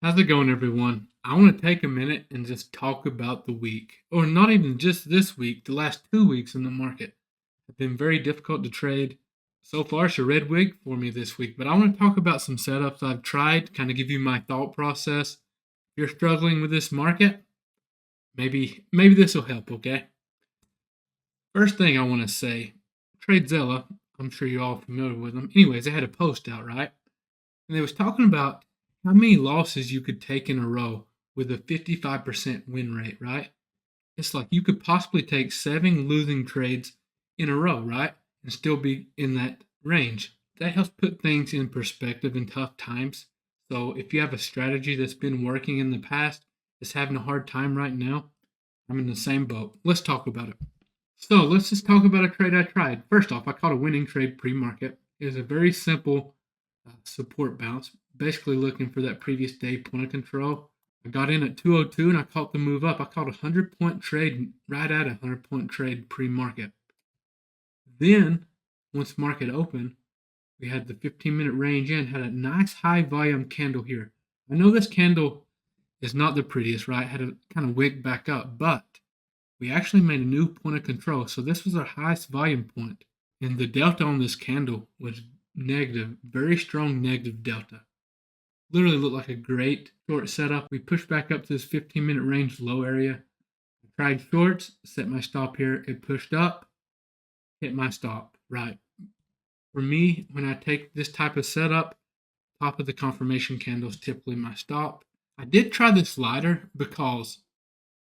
How's it going, everyone? I want to take a minute and just talk about the week, or not even just this week, the last 2 weeks in the market have been very difficult to trade. So far, it's a red wig for me this week, but I want to talk about some setups I've tried, kind of give you my thought process. If you're struggling with this market, maybe this will help, okay? First thing I want to say, TradeZilla, I'm sure you're all familiar with them. Anyways, they had a post out, right? And they was talking about how many losses you could take in a row with a 55% win rate, right? It's like you could possibly take 7 losing trades in a row, right? And still be in that range. That helps put things in perspective in tough times. So if you have a strategy that's been working in the past, is having a hard time right now, I'm in the same boat. Let's talk about it. So let's just talk about a trade I tried. First off, I caught a winning trade pre-market. It was a very simple support bounce, basically looking for that previous day point of control. I got in at 202 and I caught the move up. I caught a 100-point trade, right at a 100-point trade pre-market. Then, once market opened, we had the 15-minute range in, had a nice high volume candle here. I know this candle is not the prettiest, right? Had a kind of wick back up, but we actually made a new point of control. So this was our highest volume point. And the delta on this candle was negative, very strong negative delta. Literally looked like a great short setup. We pushed back up to this 15-minute range low area. I tried shorts, set my stop here. It pushed up, hit my stop, right? For me, when I take this type of setup, top of the confirmation candle is typically my stop. I did try this slider because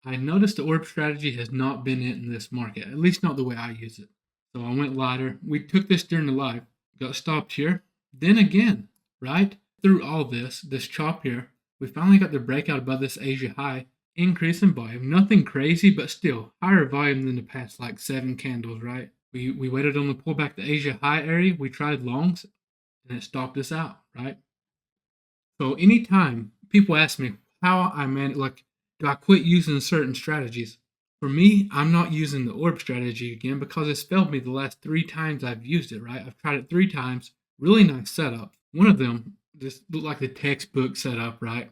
I noticed the orb strategy has not been it in this market, at least not the way I use it. So I went lighter. We took this during the live, got stopped here. Then again, right through all this chop here, we finally got the breakout above this Asia high, increase in volume. Nothing crazy, but still higher volume than the past like 7 candles, right? We waited on the pullback to Asia high area. We tried longs, and it stopped us out, right? So anytime people ask me how I manage, like, do I quit using certain strategies? For me, I'm not using the orb strategy again because it's failed me the last 3 times I've used it, right? I've tried it 3 times. Really nice setup. One of them just looked like the textbook setup, right?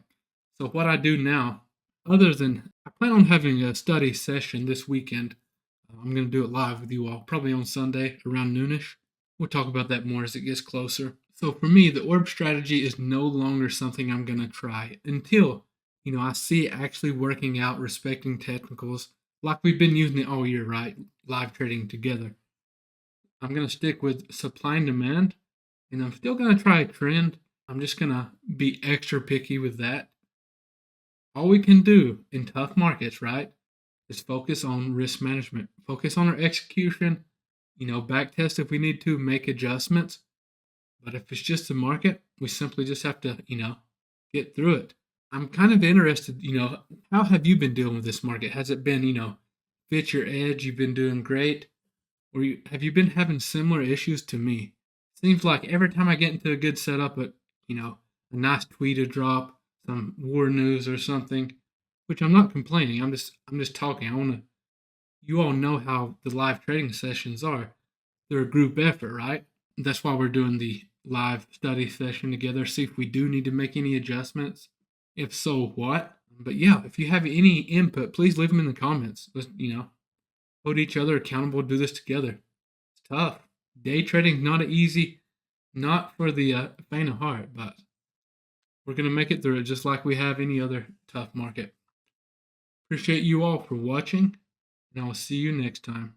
So what I do now, other than I plan on having a study session this weekend. I'm going to do it live with you all, probably on Sunday around noonish. We'll talk about that more as it gets closer. So for me, the orb strategy is no longer something I'm going to try until, I see it actually working out, respecting technicals, like we've been using it all year, right? Live trading together. I'm going to stick with supply and demand, and I'm still going to try a trend. I'm just going to be extra picky with that. All we can do in tough markets, right, is focus on risk management, focus on our execution, back test if we need to, make adjustments. But if it's just the market, we simply just have to, get through it. I'm kind of interested, how have you been dealing with this market? Has it been, fit your edge? You've been doing great? Or have you been having similar issues to me? Seems like every time I get into a good setup, a nice tweet to drop, some war news or something, which I'm not complaining. I'm just talking. You all know how the live trading sessions are. They're a group effort, right? That's why we're doing the live study session together. See if we do need to make any adjustments. If so, what? But yeah, if you have any input, please leave them in the comments. Let's, hold each other accountable. Do this together. It's tough. Day trading is not easy, not for the faint of heart, but we're gonna make it through it just like we have any other tough market. Appreciate you all for watching, and I'll see you next time.